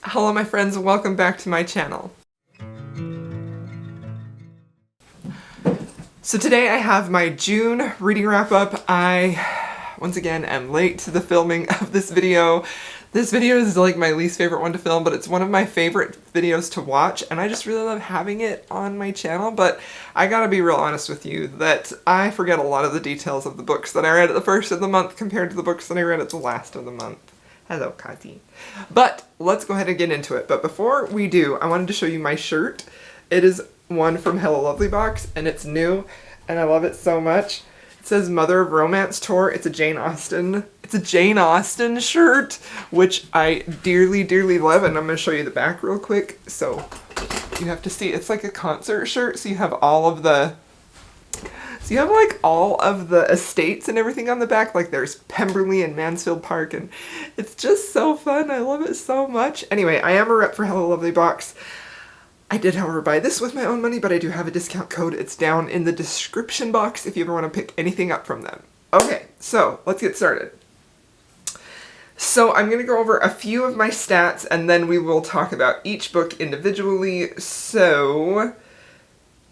Hello my friends, and welcome back to my channel. So today I have my June reading wrap up. I, once again, am late to the filming of this video. This video is like my least favorite one to film, but it's one of my favorite videos to watch, and I just really love having it on my channel. But I gotta be real honest with you that I forget a lot of the details of the books that I read at the first of the month compared to the books that I read at the last of the month. Hello, Kazi. But let's go ahead and get into it. But before we do, I wanted to show you my shirt. It is one from Hello Lovely Box, and it's new, and I love it so much. It says Mother of Romance Tour. It's a Jane Austen shirt, which I dearly, dearly love, and I'm going to show you the back real quick. So you have to see, it's like a concert shirt, so you have all of the estates and everything on the back. Like there's Pemberley and Mansfield Park, and it's just so fun. I love it so much. Anyway, I am a rep for Hello Lovely Box. I did, however, buy this with my own money, but I do have a discount code. It's down in the description box if you ever want to pick anything up from them. Okay, so let's get started. So I'm going to go over a few of my stats, and then we will talk about each book individually. So,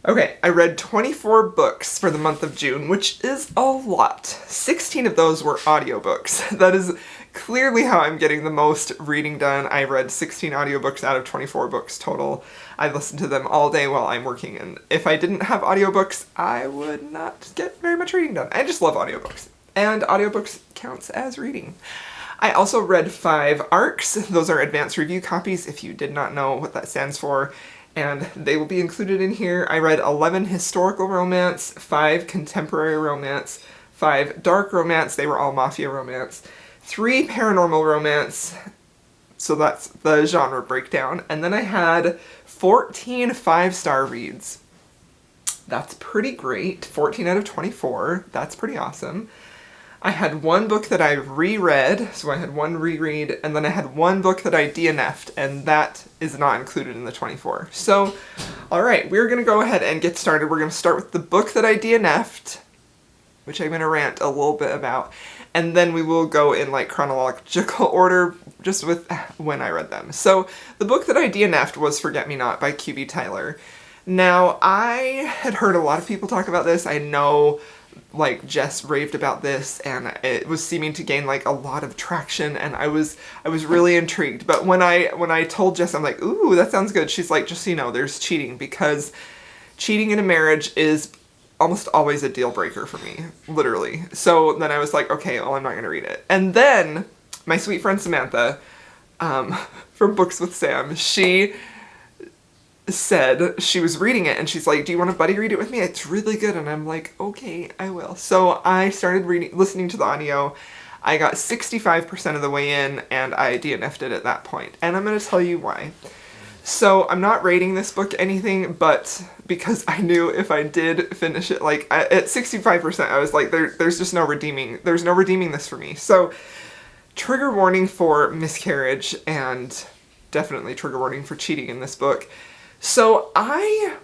okay, I read 24 books for the month of June, which is a lot. 16 of those were audiobooks. That is clearly how I'm getting the most reading done. I read 16 audiobooks out of 24 books total. I listened to them all day while I'm working, and if I didn't have audiobooks, I would not get very much reading done. I just love audiobooks, and audiobooks counts as reading. I also read 5 ARCs. Those are advanced review copies, if you did not know what that stands for, and they will be included in here. I read 11 historical romance, 5 contemporary romance, 5 dark romance, they were all mafia romance, 3 paranormal romance, so that's the genre breakdown, and then I had 14 5-star reads. That's pretty great. 14 out of 24. That's pretty awesome. I had 1 book that I reread, so I had 1 reread, and then I had 1 book that I DNF'd, and that is not included in the 24. So, alright, we're going to go ahead and get started. We're going to start with the book that I DNF'd, which I'm going to rant a little bit about, and then we will go in like chronological order just with when I read them. So the book that I DNF'd was Forget Me Not by QB Tyler. Now, I had heard a lot of people talk about this. I know like Jess raved about this, and it was seeming to gain like a lot of traction, and I was really intrigued. But when I told Jess, I'm like, ooh, that sounds good, she's like, just so you know, there's cheating, because cheating in a marriage is almost always a deal breaker for me, literally. So then I was like, okay, well, I'm not going to read it. And then my sweet friend Samantha, from Books with Sam, she said she was reading it, and she's like, do you want to buddy read it with me? It's really good. And I'm like, okay, I will. So I started listening to the audio. I got 65% of the way in, and I DNF'd it at that point. And I'm going to tell you why. So I'm not rating this book anything, but because I knew if I did finish it, like at 65%, I was like, there's just no redeeming this for me. So trigger warning for miscarriage, and definitely trigger warning for cheating in this book. So I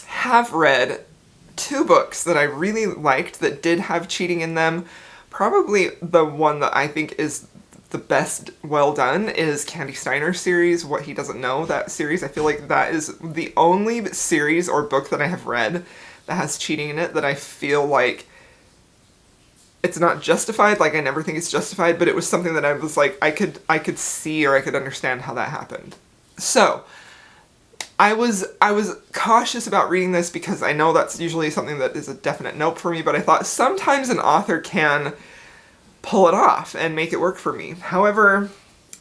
have read 2 books that I really liked that did have cheating in them. Probably the one that I think is the best well done is Candy Steiner's series, What He Doesn't Know. That series, I feel like that is the only series or book that I have read that has cheating in it that I feel like it's not justified. Like, I never think it's justified, but it was something that I was like, I could see, or I could understand how that happened. So I was cautious about reading this because I know that's usually something that is a definite nope for me, but I thought sometimes an author can pull it off and make it work for me. However,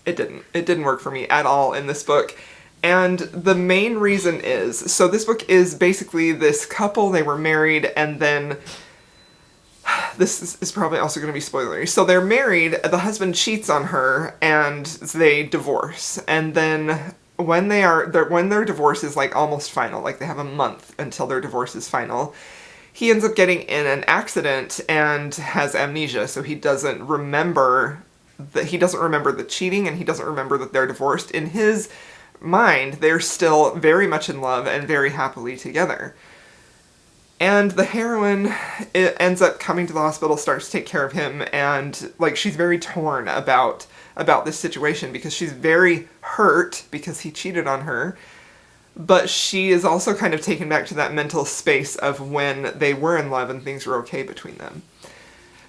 it didn't. It didn't work for me at all in this book. And the main reason is, so this book is basically this couple, they were married, and then, this is probably also going to be spoilery. So they're married, the husband cheats on her, and they divorce. And then when their divorce is like almost final, like they have a month until their divorce is final, he ends up getting in an accident and has amnesia, so he doesn't remember the cheating, and he doesn't remember that they're divorced. In his mind, they're still very much in love and very happily together. And the heroine ends up coming to the hospital, starts to take care of him, and like she's very torn about this situation because she's very hurt because he cheated on her. But she is also kind of taken back to that mental space of when they were in love and things were okay between them.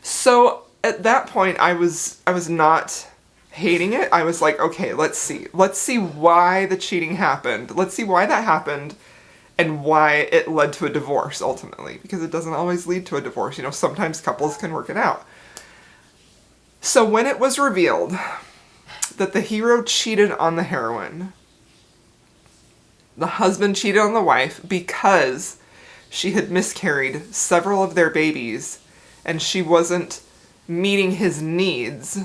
So at that point, I was not hating it. I was like, okay, let's see why the cheating happened. Let's see why that happened and why it led to a divorce ultimately, because it doesn't always lead to a divorce. You know, sometimes couples can work it out. So when it was revealed that the hero cheated on the heroine, the husband cheated on the wife because she had miscarried several of their babies and she wasn't meeting his needs,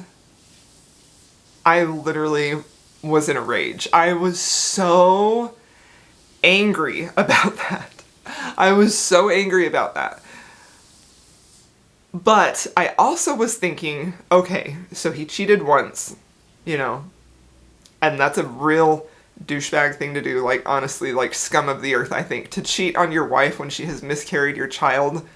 I literally was in a rage. I was so angry about that. I was so angry about that. But I also was thinking, okay, so he cheated once, you know, and that's a real douchebag thing to do, like, honestly, like, scum of the earth, I think. To cheat on your wife when she has miscarried your child,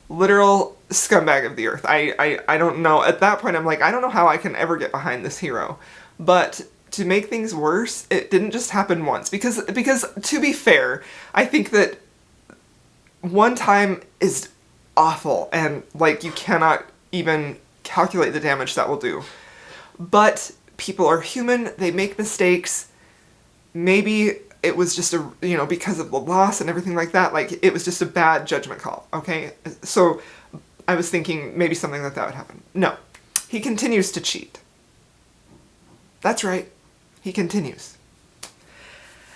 literal scumbag of the earth. I don't know. At that point, I'm like, I don't know how I can ever get behind this hero. But to make things worse, it didn't just happen once. Because to be fair, I think that one time is awful, and, like, you cannot even calculate the damage that will do. But people are human, they make mistakes. Maybe it was just a, you know, because of the loss and everything like that, like, it was just a bad judgment call, okay? So I was thinking maybe something like that would happen. No. He continues to cheat. That's right. He continues.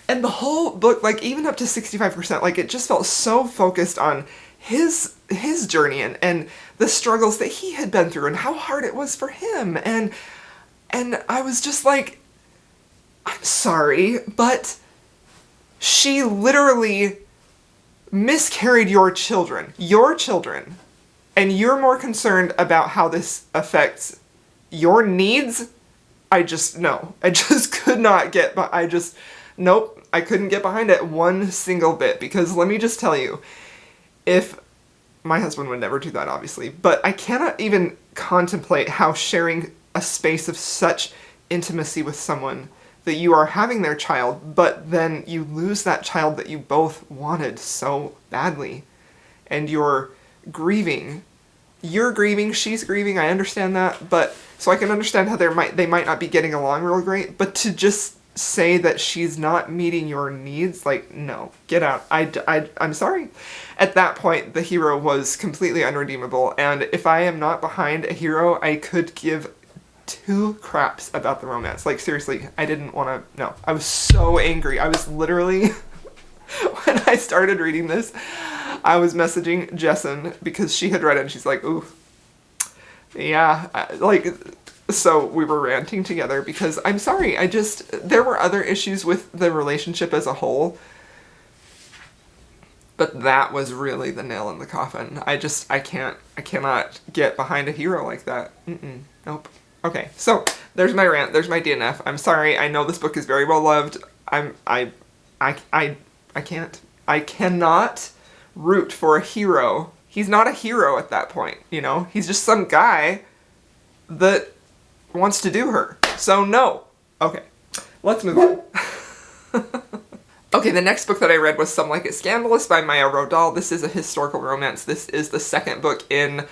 And the whole book, like, even up to 65%, like, it just felt so focused on his journey and the struggles that he had been through and how hard it was for him. And I was just like, I'm sorry, but she literally miscarried your children, and you're more concerned about how this affects your needs. I just could not get, nope, I couldn't get behind it one single bit, because let me just tell you, if my husband would never do that, obviously, but I cannot even contemplate how sharing a space of such intimacy with someone that you are having their child, but then you lose that child that you both wanted so badly, and you're grieving. You're grieving, she's grieving, I understand that, but so I can understand how they might not be getting along real great, but to just say that she's not meeting your needs, like, no, get out. I'm sorry. At that point, the hero was completely unredeemable, and if I am not behind a hero, I could give two craps about the romance. Like, seriously, I didn't want to, no. I was so angry. I was literally, when I started reading this, I was messaging Jessin because she had read it and she's like, ooh, yeah, like, so we were ranting together because I'm sorry, there were other issues with the relationship as a whole, but that was really the nail in the coffin. I cannot get behind a hero like that. Nope. Okay, so there's my rant, there's my DNF. I'm sorry, I know this book is very well loved. I cannot root for a hero. He's not a hero at that point, you know? He's just some guy that wants to do her. So no. Okay, let's move on. Okay, the next book that I read was Some Like It Scandalous by Maya Rodal. This is a historical romance. This is the second book in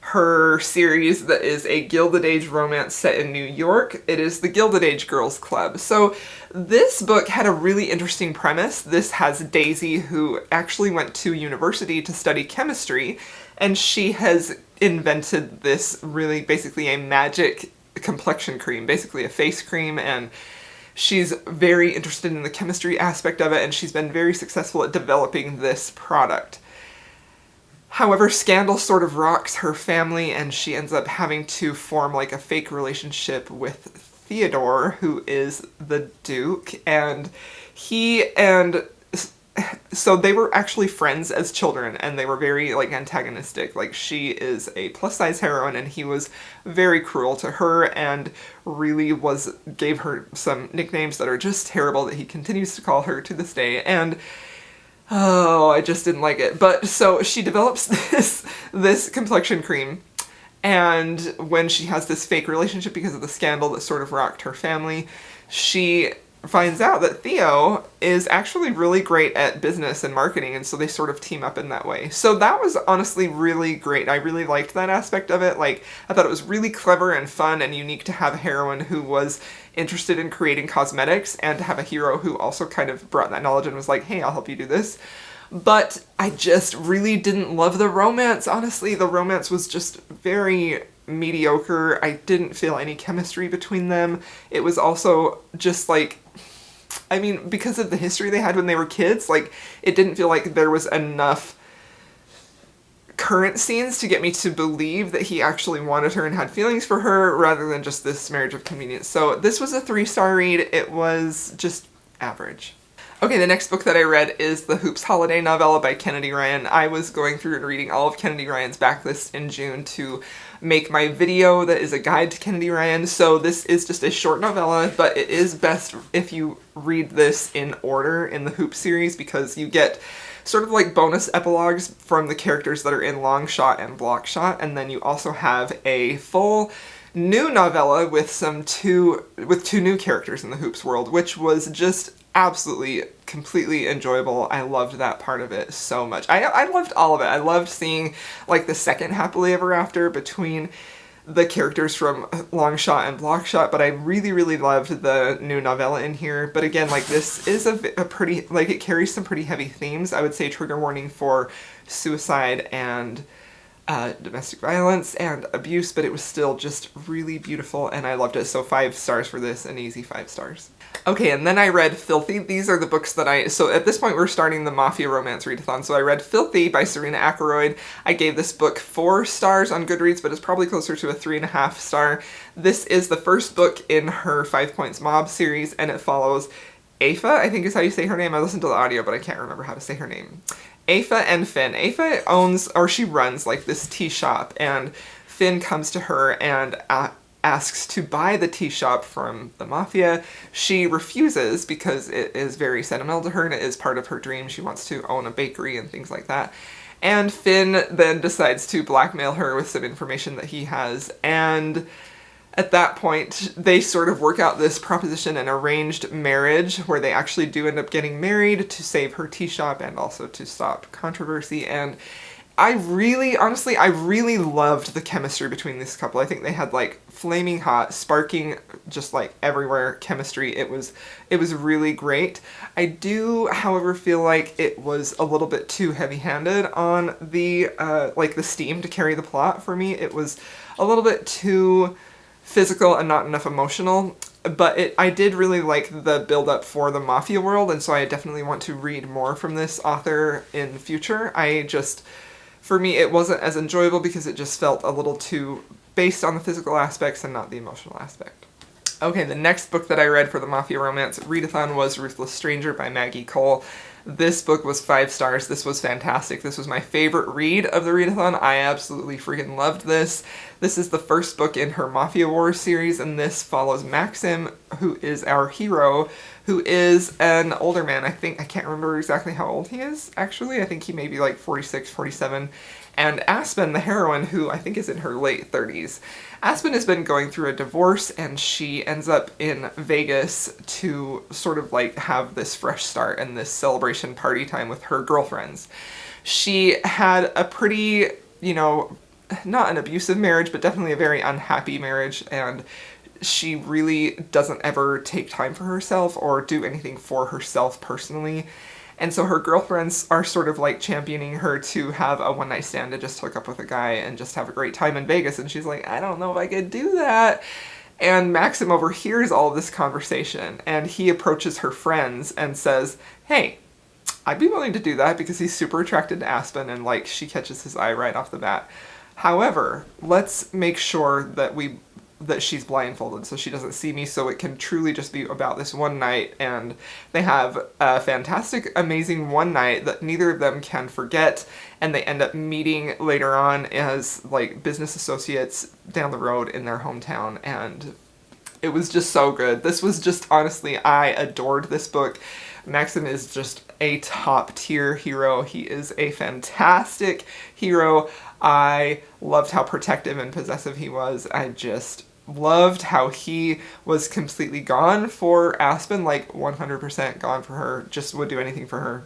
her series that is a Gilded Age romance set in New York. It is the Gilded Age Girls Club. So this book had a really interesting premise. This has Daisy, who actually went to university to study chemistry, and she has invented this really basically a magic complexion cream, basically a face cream, and she's very interested in the chemistry aspect of it, and she's been very successful at developing this product. However, scandal sort of rocks her family, and she ends up having to form like a fake relationship with Theodore, who is the Duke, and so they were actually friends as children, and they were very, like, antagonistic. Like, she is a plus-size heroine, and he was very cruel to her, and really gave her some nicknames that are just terrible that he continues to call her to this day, and Oh, I just didn't like it. But so she develops this complexion cream, and when she has this fake relationship because of the scandal that sort of rocked her family, she finds out that Theo is actually really great at business and marketing, and so they sort of team up in that way. So that was honestly really great. I really liked that aspect of it. Like, I thought it was really clever and fun and unique to have a heroine who was interested in creating cosmetics and to have a hero who also kind of brought that knowledge and was like, hey, I'll help you do this. But I just really didn't love the romance. Honestly, the romance was just very mediocre. I didn't feel any chemistry between them. It was also just like, I mean, because of the history they had when they were kids, like, it didn't feel like there was enough current scenes to get me to believe that he actually wanted her and had feelings for her, rather than just this marriage of convenience. So this was a 3-star read. It was just average. Okay, the next book that I read is the Hoops Holiday Novella by Kennedy Ryan. I was going through and reading all of Kennedy Ryan's backlist in June to make my video that is a guide to Kennedy Ryan. So this is just a short novella, but it is best if you read this in order in the Hoop series, because you get sort of like bonus epilogues from the characters that are in Long Shot and Block Shot, and then you also have a full new novella with two new characters in the Hoops world, which was just absolutely completely enjoyable. I loved that part of it so much. I loved all of it. I loved seeing like the second happily ever after between the characters from Long Shot and Block Shot, but I really, really loved the new novella in here. But again, like, this is a pretty, like, it carries some pretty heavy themes. I would say trigger warning for suicide and domestic violence and abuse, but it was still just really beautiful and I loved it. So 5 stars for this, an easy 5 stars. Okay, and then I read Filthy. These are the books that so at this point we're starting the Mafia Romance Readathon. So I read Filthy by Serena Akeroyd. I gave this book 4 stars on Goodreads, but it's probably closer to a 3.5 star. This is the first book in her 5 Points Mob series, and it follows Aoife, I think is how you say her name. I listened to the audio, but I can't remember how to say her name. Aoife and Finn. Aoife owns, or she runs, like, this tea shop, and Finn comes to her and asks to buy the tea shop from the Mafia. She refuses because it is very sentimental to her and it is part of her dream. She wants to own a bakery and things like that. And Finn then decides to blackmail her with some information that he has, and at that point, they sort of work out this proposition, an arranged marriage, where they actually do end up getting married to save her tea shop and also to stop controversy. And I really, honestly, I really loved the chemistry between this couple. I think they had like flaming hot, sparking, just like everywhere chemistry. It was really great. I do, however, feel like it was a little bit too heavy-handed on the, like the steam to carry the plot for me. It was a little bit too physical and not enough emotional, but I did really like the build-up for the Mafia world, and so I definitely want to read more from this author in the future. For me, it wasn't as enjoyable because it just felt a little too based on the physical aspects and not the emotional aspect. Okay, the next book that I read for the Mafia Romance Readathon was Ruthless Stranger by Maggie Cole. This book was 5 stars. This was fantastic. This was my favorite read of the readathon. I absolutely freaking loved this. This is the first book in her Mafia Wars series, and this follows Maxim, who is our hero, who is an older man. I can't remember exactly how old he is, actually. I think he may be like 46, 47. And Aspen, the heroine, who I think is in her late 30s. Aspen has been going through a divorce, and she ends up in Vegas to sort of like have this fresh start and this celebration party time with her girlfriends. She had a pretty, not an abusive marriage, but definitely a very unhappy marriage, and she really doesn't ever take time for herself or do anything for herself personally. And so her girlfriends are sort of like championing her to have a one-night stand, to just hook up with a guy and just have a great time in Vegas. And she's like, I don't know if I could do that. And Maxim overhears all of this conversation, and he approaches her friends and says, hey, I'd be willing to do that, because he's super attracted to Aspen and like she catches his eye right off the bat. However, let's make sure that she's blindfolded so she doesn't see me, so it can truly just be about this one night. And they have a fantastic, amazing one night that neither of them can forget, and they end up meeting later on as like business associates down the road in their hometown, and it was just so good. This was just, honestly, I adored this book. Maxim is just a top tier hero. He is a fantastic hero. I loved how protective and possessive he was. I just loved how he was completely gone for Aspen, like 100% gone for her, just would do anything for her.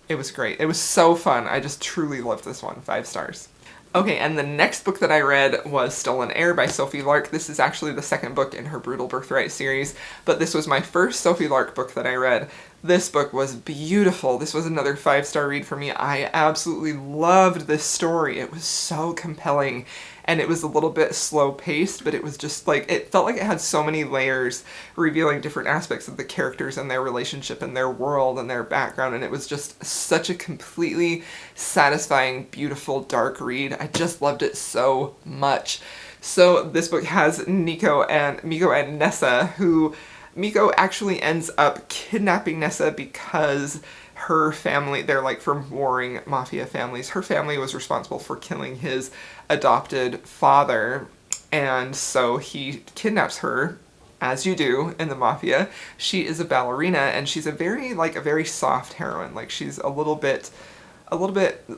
It was great. It was so fun. I just truly loved this one. 5 stars. Okay, and the next book that I read was Stolen Heir by Sophie Lark. This is actually the second book in her Brutal Birthright series, but this was my first Sophie Lark book that I read. This book was beautiful. This was another 5-star read for me. I absolutely loved this story. It was so compelling, and it was a little bit slow paced, but it was just like, it felt like it had so many layers revealing different aspects of the characters and their relationship and their world and their background, and it was just such a completely satisfying, beautiful, dark read. I just loved it so much. So this book has Miko and Nessa, who Miko actually ends up kidnapping Nessa because her family, they're like from warring mafia families. Her family was responsible for killing his adopted father, and so he kidnaps her, as you do in the mafia. She is a ballerina, and she's a very soft heroine. Like, she's a little bit,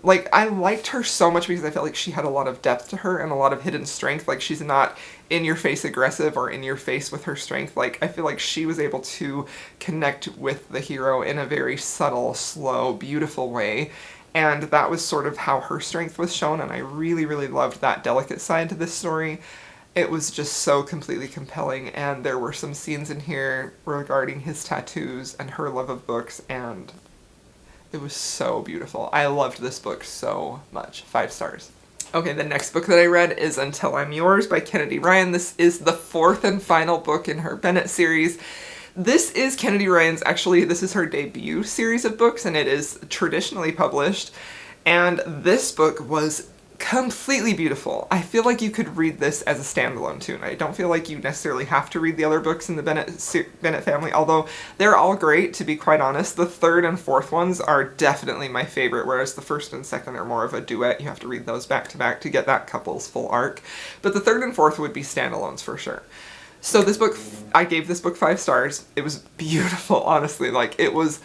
like, I liked her so much because I felt like she had a lot of depth to her and a lot of hidden strength. Like, she's not in-your-face aggressive or in-your-face with her strength. Like, I feel like she was able to connect with the hero in a very subtle, slow, beautiful way. And that was sort of how her strength was shown, and I really, really loved that delicate side to this story. It was just so completely compelling, and there were some scenes in here regarding his tattoos and her love of books, and it was so beautiful. I loved this book so much. 5 stars. Okay, the next book that I read is Until I'm Yours by Kennedy Ryan. This is the 4th and final book in her Bennett series. This is Kennedy Ryan's, actually, this is her debut series of books, and it is traditionally published. And this book was completely beautiful. I feel like you could read this as a standalone too, and I don't feel like you necessarily have to read the other books in the Bennett family, although they're all great, to be quite honest. The 3rd and 4th ones are definitely my favorite, whereas the 1st and 2nd are more of a duet. You have to read those back to back to get that couple's full arc. But the 3rd and 4th would be standalones for sure. So this book, I gave this book 5 stars. It was beautiful, honestly. Like, it was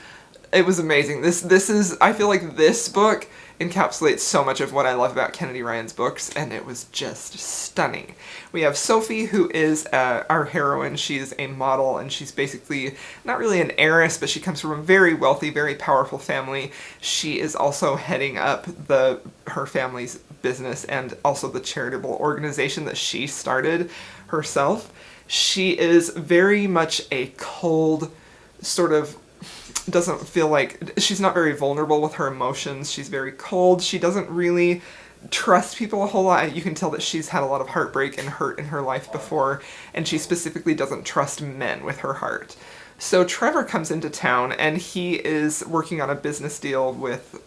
amazing. This is, I feel like this book encapsulates so much of what I love about Kennedy Ryan's books, and it was just stunning. We have Sophie, who is our heroine. She's a model, and she's basically not really an heiress, but she comes from a very wealthy, very powerful family. She is also heading up her family's business and also the charitable organization that she started herself. She is very much a cold, sort of, doesn't feel like, she's not very vulnerable with her emotions. She's very cold. She doesn't really trust people a whole lot. You can tell that she's had a lot of heartbreak and hurt in her life before, and she specifically doesn't trust men with her heart. So Trevor comes into town, and he is working on a business deal with,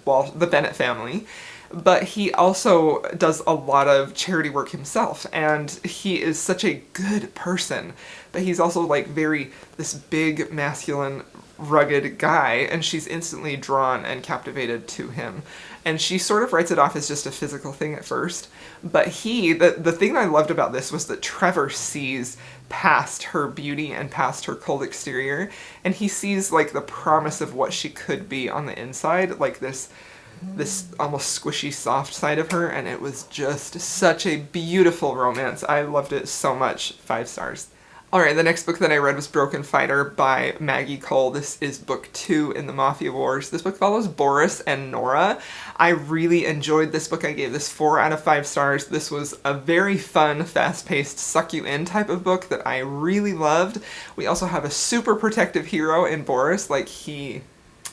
well, the Bennett family. But he also does a lot of charity work himself, and he is such a good person, but he's also like this big, masculine, rugged guy, and she's instantly drawn and captivated to him. And she sort of writes it off as just a physical thing at first, but the thing I loved about this was that Trevor sees past her beauty and past her cold exterior, and he sees like the promise of what she could be on the inside, like this almost squishy, soft side of her, and it was just such a beautiful romance. I loved it so much. 5 stars. Alright, the next book that I read was Broken Fighter by Maggie Cole. This is book 2 in the Mafia Wars. This book follows Boris and Nora. I really enjoyed this book. I gave this 4 out of 5 stars. This was a very fun, fast-paced, suck-you-in type of book that I really loved. We also have a super protective hero in Boris. Like, he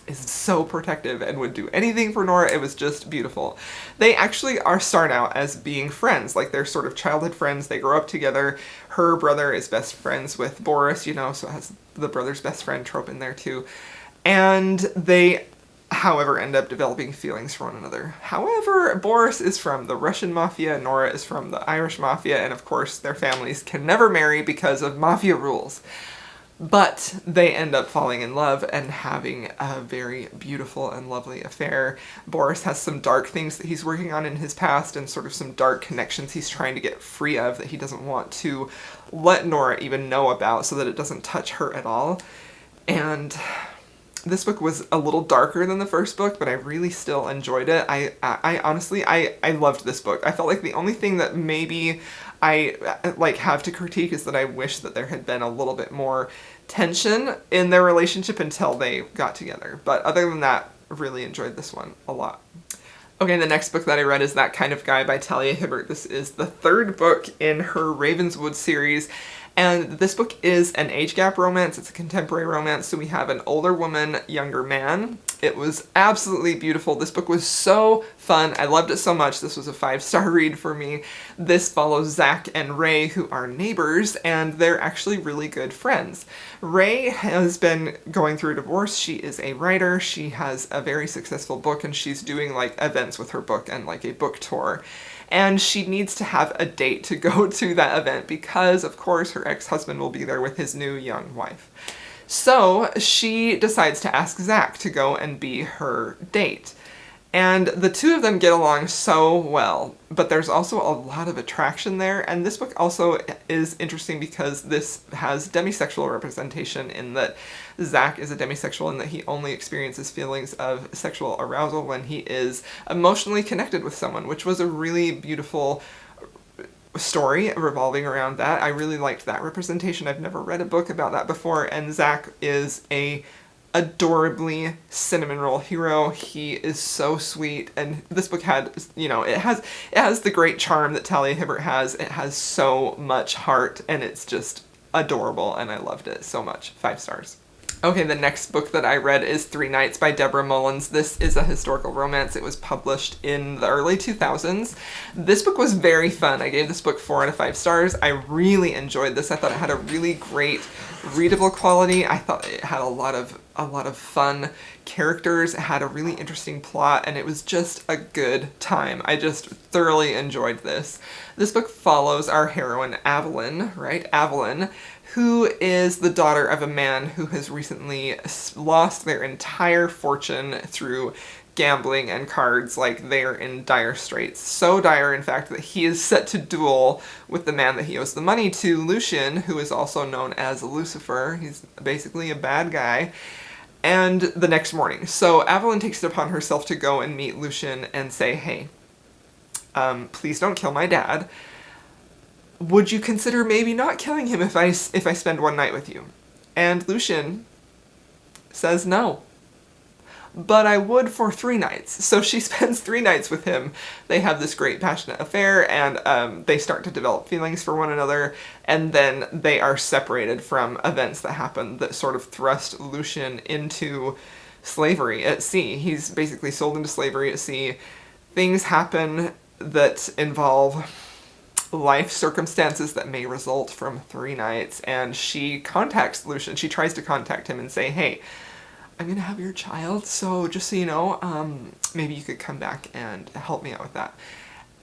is so protective and would do anything for Nora. It was just beautiful. They actually start out as being friends, like they're sort of childhood friends. They grow up together. Her brother is best friends with Boris, you know, so it has the brother's best friend trope in there too. And they, however, end up developing feelings for one another. However, Boris is from the Russian mafia, Nora is from the Irish mafia, and of course their families can never marry because of mafia rules. But they end up falling in love and having a very beautiful and lovely affair. Boris has some dark things that he's working on in his past and sort of some dark connections he's trying to get free of that he doesn't want to let Nora even know about so that it doesn't touch her at all. And This book was a little darker than the first book, but I really still enjoyed it. I honestly, I loved this book. I felt like the only thing that maybe I like have to critique is that I wish that there had been a little bit more tension in their relationship until they got together. But other than that, I really enjoyed this one a lot. Okay, the next book that I read is That Kind of Guy by Talia Hibbert. This is the third book in her Ravenswood series. And this book is an age gap romance. It's a contemporary romance. So we have an older woman, younger man. It was absolutely beautiful. This book was so fun. I loved it so much. This was a 5-star read for me. This follows Zach and Ray, who are neighbors, and they're actually really good friends. Ray has been going through a divorce. She is a writer. She has a very successful book, and she's doing like events with her book and like a book tour. And she needs to have a date to go to that event because, of course, her ex-husband will be there with his new young wife. So she decides to ask Zach to go and be her date. And the two of them get along so well, but there's also a lot of attraction there. And this book also is interesting because this has demisexual representation in that Zach is a demisexual and that he only experiences feelings of sexual arousal when he is emotionally connected with someone, which was a really beautiful story revolving around that. I really liked that representation. I've never read a book about that before, and Zach is a adorably cinnamon roll hero. He is so sweet, and this book had, you know, it has the great charm that Talia Hibbert has. It has so much heart, and it's just adorable, and I loved it so much. 5 stars. Okay, the next book that I read is 3 Nights by Deborah Mullins. This is a historical romance. It was published in the early 2000s. This book was very fun. I gave this book 4 out of 5 stars. I really enjoyed this. I thought it had a really great readable quality. I thought it had a lot of fun characters. It had a really interesting plot, and it was just a good time. I just thoroughly enjoyed this. This book follows our heroine, Evelyn, right? Evelyn, who is the daughter of a man who has recently lost their entire fortune through gambling and cards. Like, they're in dire straits. So dire, in fact, that he is set to duel with the man that he owes the money to, Lucian, who is also known as Lucifer. He's basically a bad guy. And the next morning. So Evelyn takes it upon herself to go and meet Lucian and say, hey, please don't kill my dad. Would you consider maybe not killing him if I spend one night with you? And Lucian says no. But I would for 3 nights. So she spends 3 nights with him. They have this great passionate affair, and they start to develop feelings for one another, and then they are separated from events that happen that sort of thrust Lucian into slavery at sea. He's basically sold into slavery at sea. Things happen that involve life circumstances that may result from 3 nights, and she contacts Lucian. She tries to contact him and say, hey, I'm gonna have your child, so just so you know, maybe you could come back and help me out with that.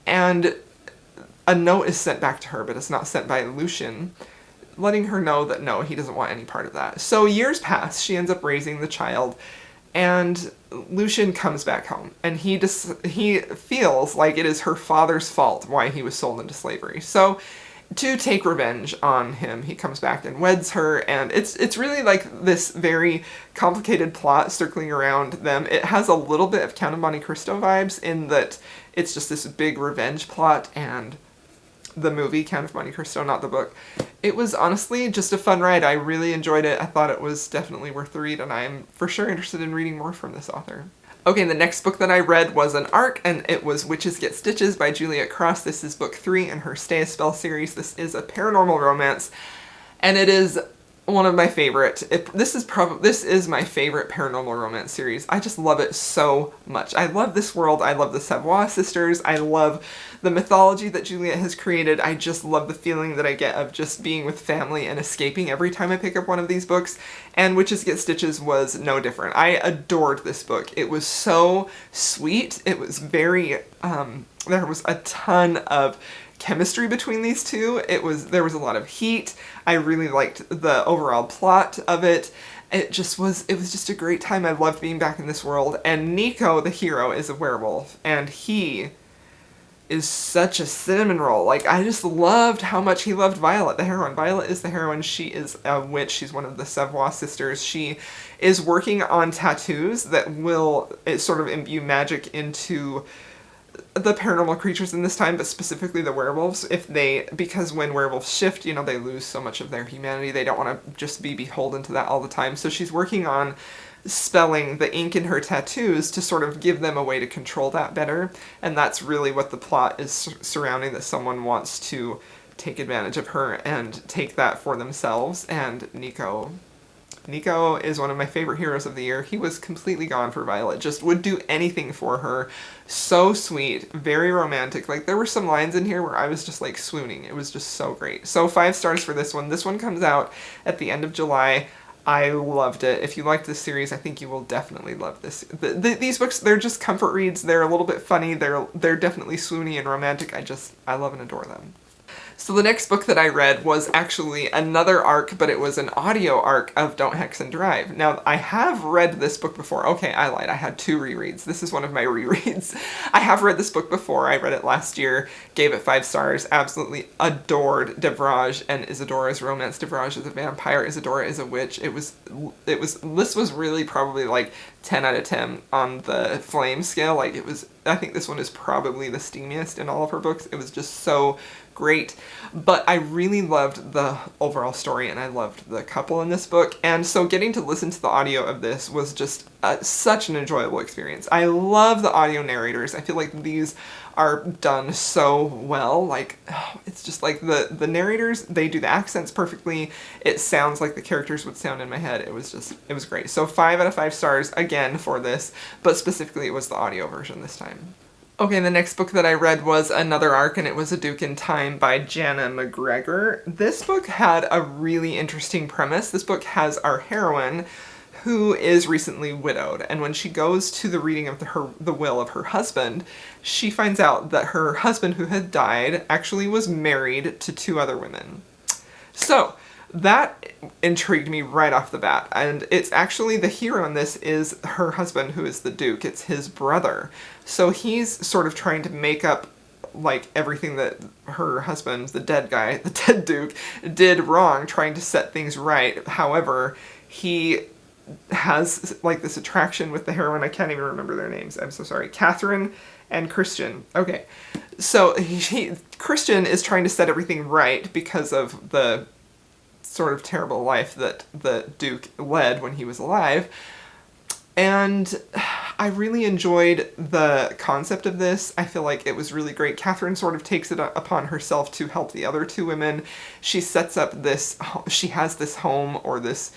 And a note is sent back to her, but it's not sent by Lucian, letting her know that no, he doesn't want any part of that. So years pass, she ends up raising the child, and Lucian comes back home, and he feels like it is her father's fault why he was sold into slavery. So to take revenge on him, he comes back and weds her, and it's really like this very complicated plot circling around them. It has a little bit of Count of Monte Cristo vibes in that it's just this big revenge plot, and the movie Count of Monte Cristo, not the book. It was honestly just a fun ride. I really enjoyed it. I thought it was definitely worth the read, and I'm for sure interested in reading more from this author. Okay, the next book that I read was an ARC, and it was Witches Get Stitches by Juliet Cross. This is book 3 in her Stay a Spell series. This is a paranormal romance, and it is one of my favorite. This is my favorite paranormal romance series. I just love it so much. I love this world. I love the Savoy sisters. I love the mythology that Juliet has created. I just love the feeling that I get of just being with family and escaping every time I pick up one of these books, and Witches Get Stitches was no different. I adored this book. It was so sweet. It was very, there was a ton of chemistry between these two. There was a lot of heat. I really liked the overall plot of it. It was just a great time. I loved being back in this world. And Nico, the hero, is a werewolf, and he is such a cinnamon roll. Like, I just loved how much he loved Violet, the heroine. Violet is the heroine. She is a witch. She's one of the Savoy sisters. She is working on tattoos that will sort of imbue magic into the paranormal creatures in this time, but specifically the werewolves, because when werewolves shift, you know, they lose so much of their humanity. They don't want to just be beholden to that all the time. So she's working on spelling the ink in her tattoos to sort of give them a way to control that better. And that's really what the plot is surrounding, that someone wants to take advantage of her and take that for themselves. And Nico is one of my favorite heroes of the year. He was completely gone for Violet, just would do anything for her. So sweet, very romantic. Like, there were some lines in here where I was just like swooning. It was just so great. So 5 stars for this one. This one comes out at the end of July. I loved it. If you like this series, I think you will definitely love this. These books, they're just comfort reads. They're a little bit funny. They're definitely swoony and romantic. I love and adore them. So the next book that I read was actually another arc, but it was an audio arc of Don't Hex and Drive. Now, I have read this book before. Okay, I lied. I had 2 rereads. This is one of my rereads. I have read this book before. I read it last year, gave it 5 stars, absolutely adored Devraj and Isadora's romance. Devraj is a vampire, Isadora is a witch. This was really probably like 10 out of 10 on the flame scale. Like, I think this one is probably the steamiest in all of her books. It was just so great, but I really loved the overall story and I loved the couple in this book, and so getting to listen to the audio of this was just such an enjoyable experience. I love the audio narrators. I feel like these are done so well. Like, it's just like the narrators, they do the accents perfectly. It sounds like the characters would sound in my head. It was great. So 5 out of 5 stars again for this, but specifically it was the audio version this time. Okay, the next book that I read was another arc, and it was A Duke in Time by Jana McGregor. This book had a really interesting premise. This book has our heroine, who is recently widowed, and when she goes to the reading of the will of her husband, she finds out that her husband, who had died, actually was married to 2 other women. So that intrigued me right off the bat, and it's actually, the hero in this is her husband, who is the Duke. It's his brother. So he's sort of trying to make up like everything that her husband, the dead Duke, did wrong, trying to set things right. However, he has like this attraction with the heroine. I can't even remember their names. I'm so sorry. Catherine and Christian. Okay. So Christian is trying to set everything right because of the sort of terrible life that the Duke led when he was alive. And I really enjoyed the concept of this. I feel like it was really great. Catherine sort of takes it upon herself to help the other 2 women. She sets up she has this home or this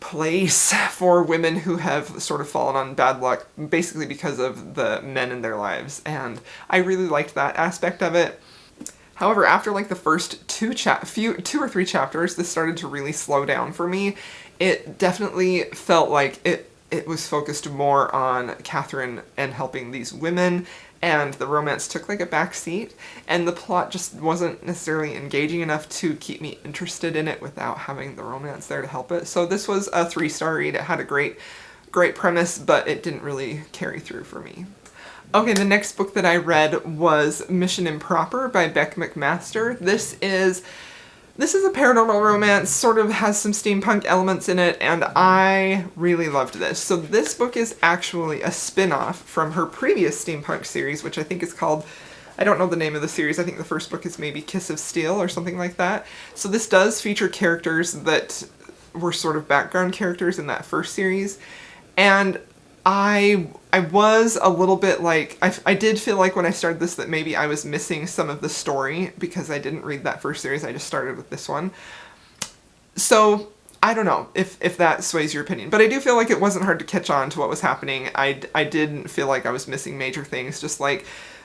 place for women who have sort of fallen on bad luck, basically because of the men in their lives. And I really liked that aspect of it. However, after like the first 2 or 3 chapters, this started to really slow down for me. It definitely felt like it was focused more on Catherine and helping these women, and the romance took like a back seat, and the plot just wasn't necessarily engaging enough to keep me interested in it without having the romance there to help it. So this was a 3-star read. It had a great premise, but it didn't really carry through for me. Okay, the next book that I read was Mission Improper by Beck McMaster. This is a paranormal romance, sort of has some steampunk elements in it, and I really loved this. So this book is actually a spin-off from her previous steampunk series, which I think is called, I don't know the name of the series, I think the first book is maybe Kiss of Steel or something like that. So this does feature characters that were sort of background characters in that first series, and I was a little bit like, I did feel like when I started this that maybe I was missing some of the story because I didn't read that first series, I just started with this one. So, I don't know if that sways your opinion, but I do feel like it wasn't hard to catch on to what was happening. I didn't feel like I was missing major things, just like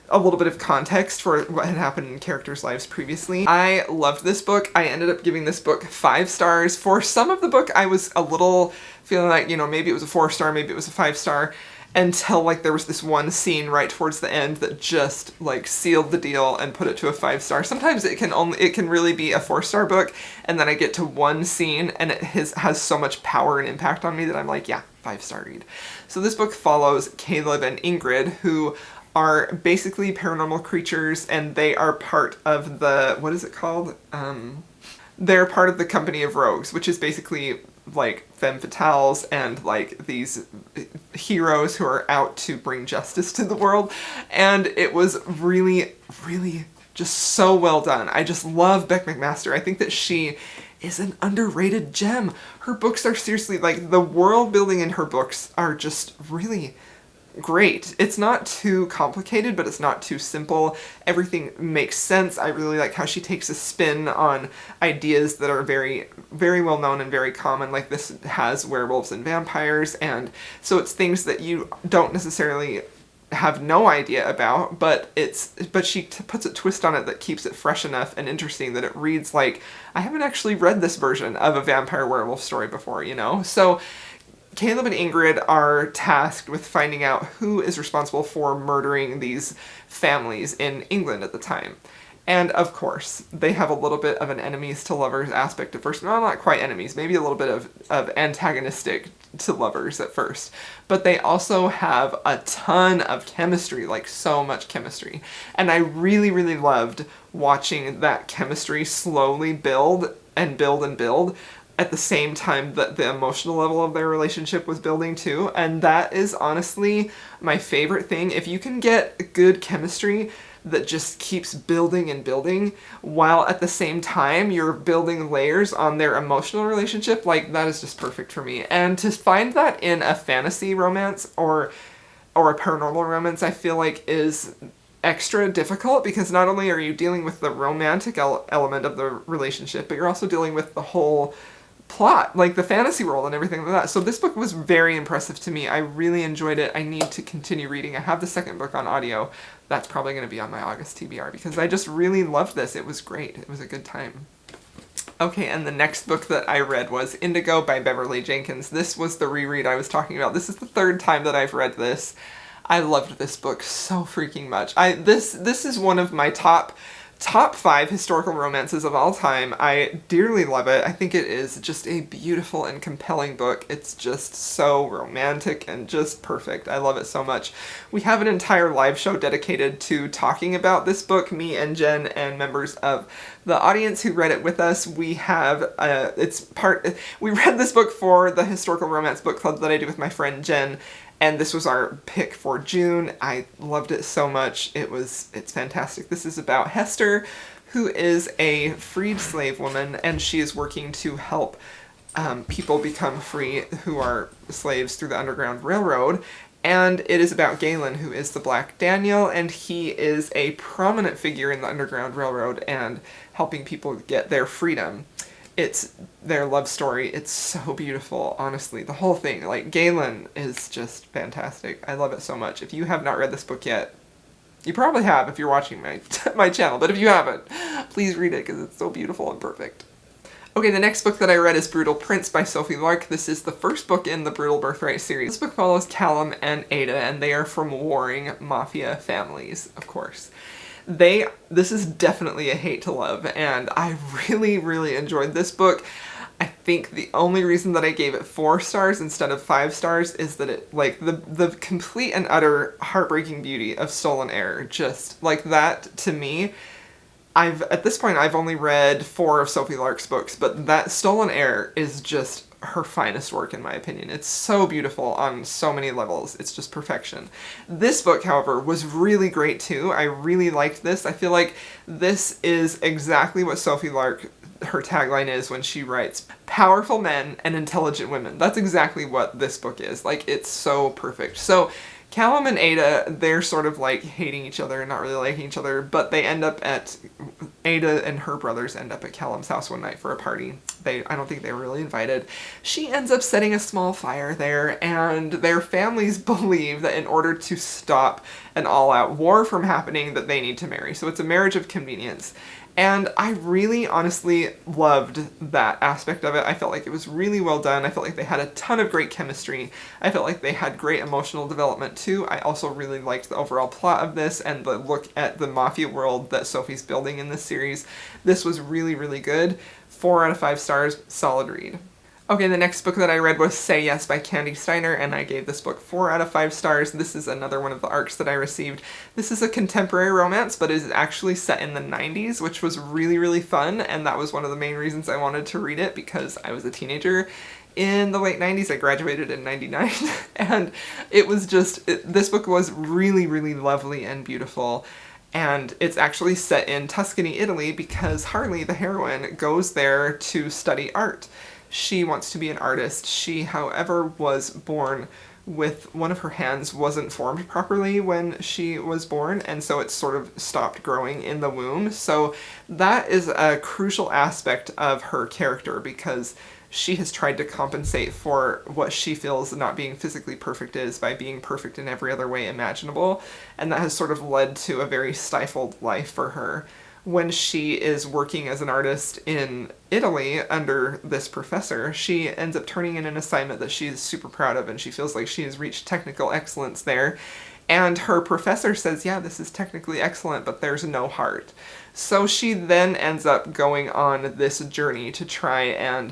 a little bit of context for what had happened in characters' lives previously. I loved this book. I ended up giving this book 5 stars. For some of the book, I was a little feeling like, you know, maybe it was a 4-star, maybe it was a 5-star, until like there was this one scene right towards the end that just like sealed the deal and put it to a 5-star. Sometimes it can really be a 4-star book, and then I get to one scene and it has so much power and impact on me that I'm like, yeah, 5-star read. So this book follows Caleb and Ingrid, who are basically paranormal creatures, and they are part of the, what is it called? They're part of the Company of Rogues, which is basically like femme fatales and like these heroes who are out to bring justice to the world. And it was really, really just so well done. I just love Beck McMaster. I think that she is an underrated gem. Her books are seriously, like, the world building in her books are just really great. It's not too complicated, but it's not too simple. Everything makes sense. I really like how she takes a spin on ideas that are very, very well known and very common. Like, this has werewolves and vampires, and so it's things that you don't necessarily have no idea about, but she puts a twist on it that keeps it fresh enough and interesting that it reads like, I haven't actually read this version of a vampire werewolf story before, you know? So Caleb and Ingrid are tasked with finding out who is responsible for murdering these families in England at the time. And of course, they have a little bit of an enemies to lovers aspect at first. Well, not quite enemies, maybe a little bit of antagonistic to lovers at first. But they also have a ton of chemistry, like so much chemistry. And I really, really loved watching that chemistry slowly build and build and build at the same time that the emotional level of their relationship was building too. And that is honestly my favorite thing. If you can get good chemistry that just keeps building and building, while at the same time you're building layers on their emotional relationship, like, that is just perfect for me. And to find that in a fantasy romance or a paranormal romance, I feel like is extra difficult, because not only are you dealing with the romantic element of the relationship, but you're also dealing with the whole plot, like the fantasy world and everything like that. So this book was very impressive to me. I really enjoyed it. I need to continue reading. I have the second book on audio. That's probably going to be on my August TBR, because I just really loved this. It was great. It was a good time. Okay, and the next book that I read was Indigo by Beverly Jenkins. This was the reread I was talking about. This is the third time that I've read this. I loved this book so freaking much. This is one of my top 5 historical romances of all time. I dearly love it. I think it is just a beautiful and compelling book. It's just so romantic and just perfect. I love it so much. We have an entire live show dedicated to talking about this book, me and Jen and members of the audience who read it with us. We have, we read this book for the historical romance book club that I do with my friend Jen, and this was our pick for June. I loved it so much. It's fantastic. This is about Hester, who is a freed slave woman, and she is working to help people become free who are slaves through the Underground Railroad. And it is about Galen, who is the Black Daniel, and he is a prominent figure in the Underground Railroad and helping people get their freedom. It's their love story. It's so beautiful, honestly. The whole thing, like, Galen is just fantastic. I love it so much. If you have not read this book yet, you probably have if you're watching my channel, but if you haven't, please read it because it's so beautiful and perfect. Okay, the next book that I read is Brutal Prince by Sophie Lark. This is the first book in the Brutal Birthright series. This book follows Callum and Ada, and they are from warring mafia families, of course. This is definitely a hate to love, and I really, really enjoyed this book. I think the only reason that I gave it 4 stars instead of 5 stars is that it, like, the complete and utter heartbreaking beauty of Stolen Heir, just, like, that, to me, at this point, I've only read 4 of Sophie Lark's books, but that Stolen Heir is just her finest work, in my opinion. It's so beautiful on so many levels. It's just perfection. This book, however, was really great too. I really liked this. I feel like this is exactly what Sophie Lark, her tagline is when she writes powerful men and intelligent women. That's exactly what this book is. Like, it's so perfect. So Callum and Ada, they're sort of like hating each other and not really liking each other, but they end up Ada and her brothers end up at Callum's house one night for a party. I don't think they were really invited. She ends up setting a small fire there, and their families believe that in order to stop an all-out war from happening, that they need to marry. So it's a marriage of convenience. And I really honestly loved that aspect of it. I felt like it was really well done. I felt like they had a ton of great chemistry. I felt like they had great emotional development too. I also really liked the overall plot of this and the look at the mafia world that Sophie's building in this series. This was really, really good. 4 out of 5 stars, solid read. Okay, the next book that I read was Say Yes by Candy Steiner, and I gave this book 4 out of 5 stars. This is another one of the arcs that I received. This is a contemporary romance, but is actually set in the 90s, which was really, really fun, and that was one of the main reasons I wanted to read it, because I was a teenager in the late 90s. I graduated in 99, and it was just, this book was really, really lovely and beautiful. And it's actually set in Tuscany, Italy, because Harley, the heroine, goes there to study art. She wants to be an artist. She, however, was born with one of her hands wasn't formed properly when she was born, and so it sort of stopped growing in the womb. So that is a crucial aspect of her character, because she has tried to compensate for what she feels not being physically perfect is by being perfect in every other way imaginable, and that has sort of led to a very stifled life for her. When she is working as an artist in Italy under this professor, she ends up turning in an assignment that she's super proud of, and she feels like she has reached technical excellence there. And her professor says, yeah, this is technically excellent, but there's no heart. So she then ends up going on this journey to try and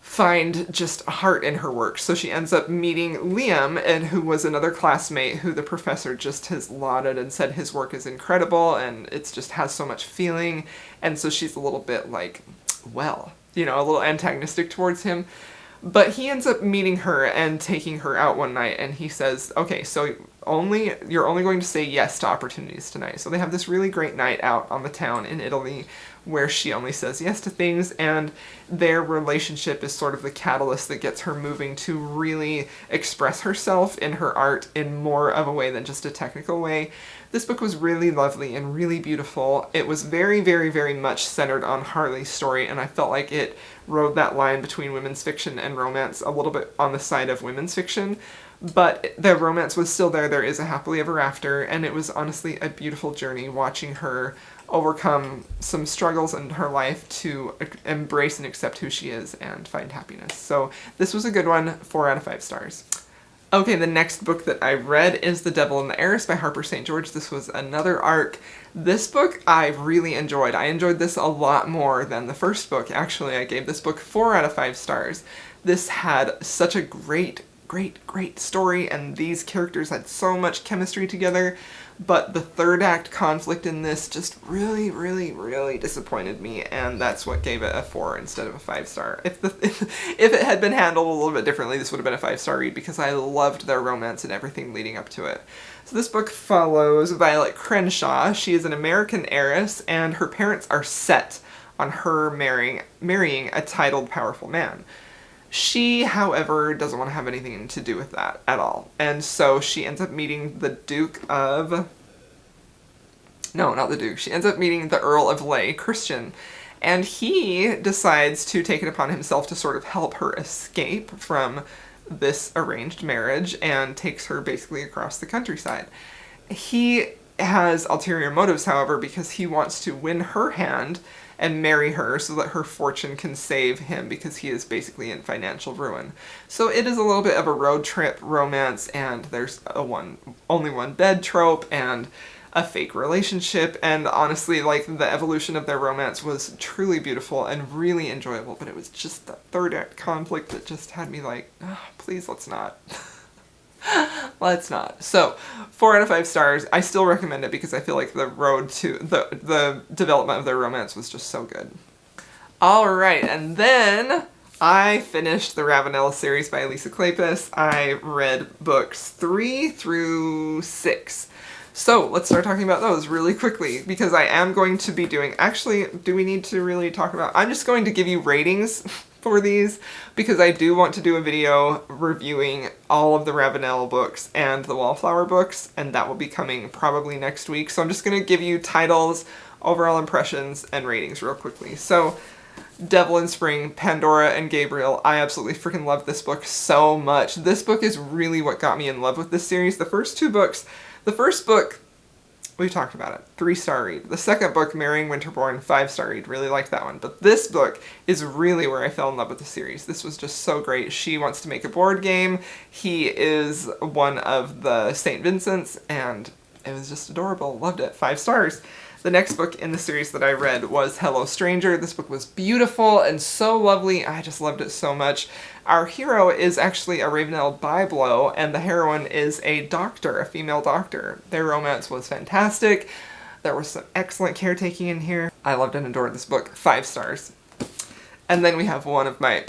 find just a heart in her work. So she ends up meeting Liam, and who was another classmate who the professor just has lauded and said his work is incredible and it just has so much feeling. And so she's a little bit like, well, you know, a little antagonistic towards him. But he ends up meeting her and taking her out one night, and he says, okay, so you're only going to say yes to opportunities tonight. So they have this really great night out on the town in Italy where she only says yes to things, and their relationship is sort of the catalyst that gets her moving to really express herself in her art in more of a way than just a technical way. This book was really lovely and really beautiful. It was very, very, very much centered on Harley's story, and I felt like it rode that line between women's fiction and romance a little bit on the side of women's fiction. But the romance was still there. There is a happily ever after, and it was honestly a beautiful journey watching her overcome some struggles in her life to embrace and accept who she is and find happiness. So this was a good one, 4 out of 5 stars. Okay, the next book that I read is The Devil and the Heiress by Harper St. George. This was another arc. This book I really enjoyed. I enjoyed this a lot more than the first book. Actually, I gave this book 4 out of 5 stars. This had such a great story, and these characters had so much chemistry together, but the third act conflict in this just really, really, really disappointed me, and that's what gave it a 4 instead of a 5 star. If it had been handled a little bit differently, this would have been a 5 star read, because I loved their romance and everything leading up to it. So this book follows Violet Crenshaw. She is an American heiress, and her parents are set on her marrying a titled, powerful man. She, however, doesn't want to have anything to do with that at all. And so she ends up meeting the Duke of... No, not the Duke. She ends up meeting the Earl of Lay, Christian. And he decides to take it upon himself to sort of help her escape from this arranged marriage and takes her basically across the countryside. He has ulterior motives, however, because he wants to win her hand and marry her so that her fortune can save him, because he is basically in financial ruin. So it is a little bit of a road trip romance, and there's only one bed trope and a fake relationship, and honestly, like, the evolution of their romance was truly beautiful and really enjoyable, but it was just the third act conflict that just had me like, oh, please, let's not. Let's not. So, 4 out of 5 stars. I still recommend it because I feel like the road to the development of their romance was just so good. Alright, and then I finished the Ravenella series by Elisa Kleypas. I read books 3 through 6. So, let's start talking about those really quickly, because I am going to be doing... Actually, do we need to really talk about... I'm just going to give you ratings for these, because I do want to do a video reviewing all of the Ravenella books and the Wallflower books, and that will be coming probably next week. So I'm just going to give you titles, overall impressions, and ratings real quickly. So, Devil in Spring, Pandora and Gabriel. I absolutely freaking love this book so much. This book is really what got me in love with this series. The first 2 books... The first book, we've talked about it, 3-star read. The second book, Marrying Winterborn, 5-star read. Really liked that one. But this book is really where I fell in love with the series. This was just so great. She wants to make a board game. He is one of the St. Vincents, and it was just adorable. Loved it. 5 stars. The next book in the series that I read was Hello Stranger. This book was beautiful and so lovely. I just loved it so much. Our hero is actually a Ravenella byblow, and the heroine is a doctor, a female doctor. Their romance was fantastic. There was some excellent caretaking in here. I loved and adored this book. 5 stars. And then we have one of my,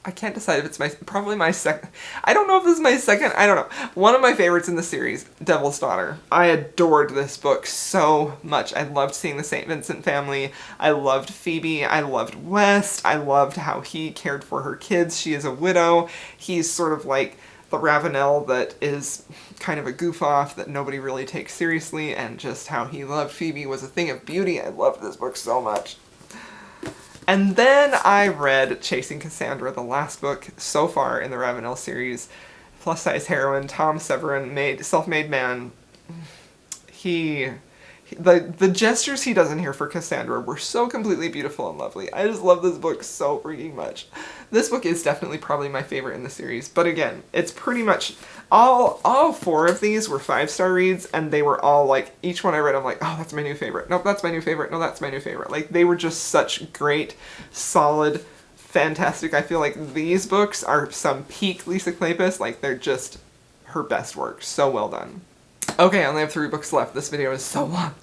I can't decide if it's probably my second, I don't know if this is my second, I don't know. One of my favorites in the series, Devil's Daughter. I adored this book so much. I loved seeing the St. Vincent family. I loved Phoebe. I loved West. I loved how he cared for her kids. She is a widow. He's sort of like the Ravenel that is kind of a goof-off that nobody really takes seriously, and just how he loved Phoebe was a thing of beauty. I loved this book so much. And then I read Chasing Cassandra, the last book so far in the Ravenella series. Plus-size heroine, Tom Severin, self-made man. The gestures he does in here for Cassandra were so completely beautiful and lovely. I just love this book so freaking much. This book is definitely probably my favorite in the series, but again, it's pretty much all 4 of these were 5-star reads, and they were all like, each one I read I'm like, oh, that's my new favorite. Nope, that's my new favorite. No, that's my new favorite. Like, they were just such great, solid, fantastic. I feel like these books are some peak Lisa Kleypas. Like, they're just her best work. So well done. Okay, I only have 3 books left. This video is so long.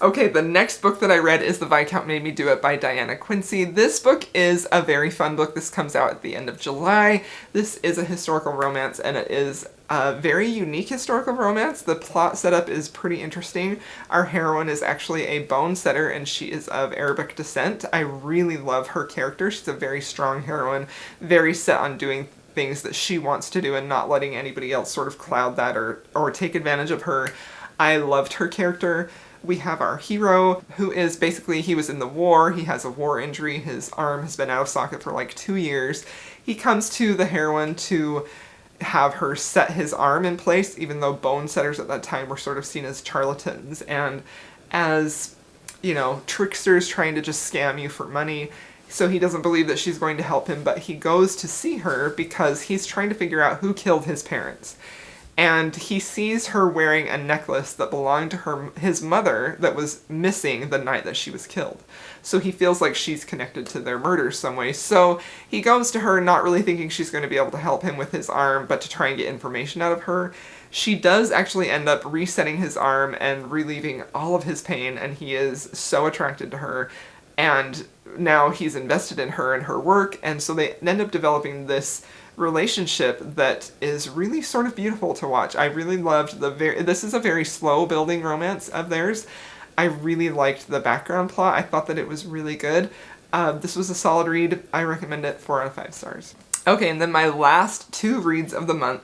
Okay, the next book that I read is The Viscount Made Me Do It by Diana Quincy. This book is a very fun book. This comes out at the end of July. This is a historical romance, and it is a very unique historical romance. The plot setup is pretty interesting. Our heroine is actually a bone setter, and she is of Arabic descent. I really love her character. She's a very strong heroine, very set on doing things that she wants to do and not letting anybody else sort of cloud that or take advantage of her. I loved her character. We have our hero, who is basically, he was in the war, he has a war injury, his arm has been out of socket for like 2 years. He comes to the heroine to have her set his arm in place, even though bone setters at that time were sort of seen as charlatans and as, you know, tricksters trying to just scam you for money. So he doesn't believe that she's going to help him, but he goes to see her because he's trying to figure out who killed his parents. And he sees her wearing a necklace that belonged to his mother that was missing the night that she was killed. So he feels like she's connected to their murders some way. So he goes to her not really thinking she's going to be able to help him with his arm, but to try and get information out of her. She does actually end up resetting his arm and relieving all of his pain, and he is so attracted to her. And now he's invested in her and her work, and so they end up developing this relationship that is really sort of beautiful to watch. I really loved this is a very slow building romance of theirs. I really liked the background plot. I thought that it was really good. This was a solid read. I recommend it. 4 out of 5 stars. Okay, and then my last 2 reads of the month.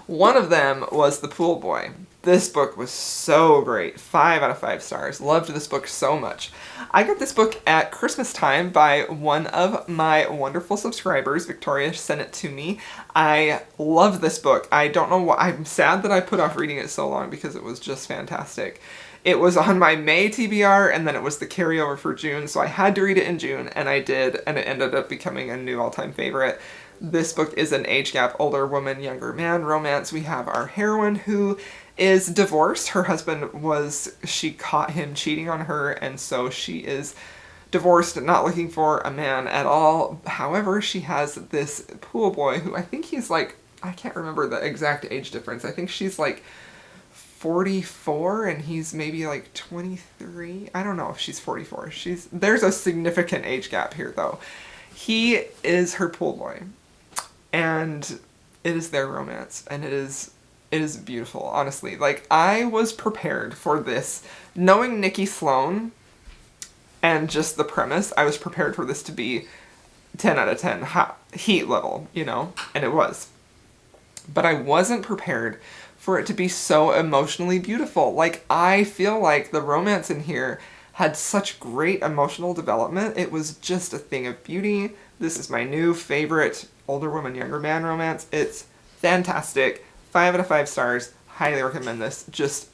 One of them was The Pool Boy. This book was so great. 5 out of 5 stars. Loved this book so much. I got this book at Christmas time by one of my wonderful subscribers. Victoria sent it to me. I love this book. I don't know why. I'm sad that I put off reading it so long because it was just fantastic. It was on my May TBR, and then it was the carryover for June, so I had to read it in June, and I did, and it ended up becoming a new all-time favorite. This book is an age gap, older woman, younger man romance. We have our heroine who is divorced. Her husband she caught him cheating on her, and so she is divorced and not looking for a man at all. However, she has this pool boy who I think he's like, I can't remember the exact age difference. I think she's like 44 and he's maybe like 23. I don't know if she's 44. There's a significant age gap here though. He is her pool boy, and it is their romance, and it is beautiful, honestly. Like, I was prepared for this. Knowing Nikki Sloan and just the premise, I was prepared for this to be 10 out of 10 heat level, you know? And it was. But I wasn't prepared for it to be so emotionally beautiful. Like, I feel like the romance in here had such great emotional development. It was just a thing of beauty. This is my new favorite older woman, younger man romance. It's fantastic. 5 out of 5 stars. Highly recommend this. Just,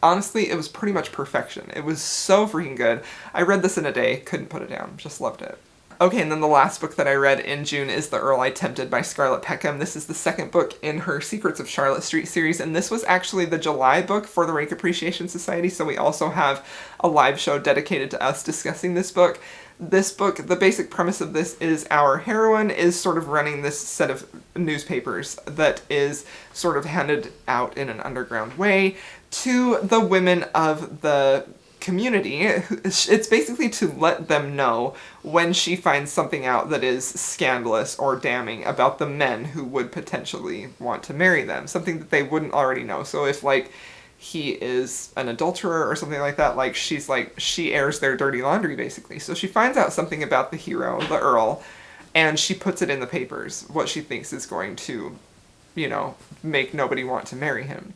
honestly, it was pretty much perfection. It was so freaking good. I read this in a day. Couldn't put it down. Just loved it. Okay, and then the last book that I read in June is The Earl I Tempted by Scarlett Peckham. This is the second book in her Secrets of Charlotte Street series, and this was actually the July book for the Rake Appreciation Society, so we also have a live show dedicated to us discussing this book. This book, the basic premise of this is our heroine is sort of running this set of newspapers that is sort of handed out in an underground way to the women of the community. It's basically to let them know when she finds something out that is scandalous or damning about the men who would potentially want to marry them, something that they wouldn't already know. So if like he is an adulterer or something like that, like she airs their dirty laundry basically. So she finds out something about the hero, the Earl, and she puts it in the papers, what she thinks is going to, you know, make nobody want to marry him.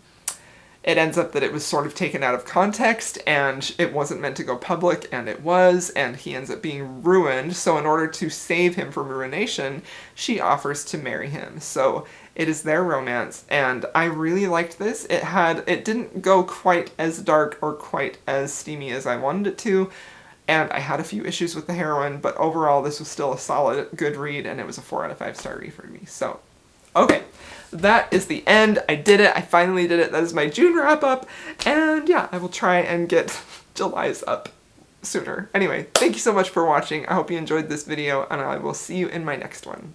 It ends up that it was sort of taken out of context, and it wasn't meant to go public, and it was, and he ends up being ruined, so in order to save him from ruination, she offers to marry him. So it is their romance, and I really liked this. It didn't go quite as dark or quite as steamy as I wanted it to, and I had a few issues with the heroine, but overall this was still a solid, good read, and it was a 4 out of 5 star read for me. So, okay. That is the end. I did it. I finally did it. That is my June wrap up. And yeah, I will try and get July's up sooner. Anyway, thank you so much for watching. I hope you enjoyed this video, and I will see you in my next one.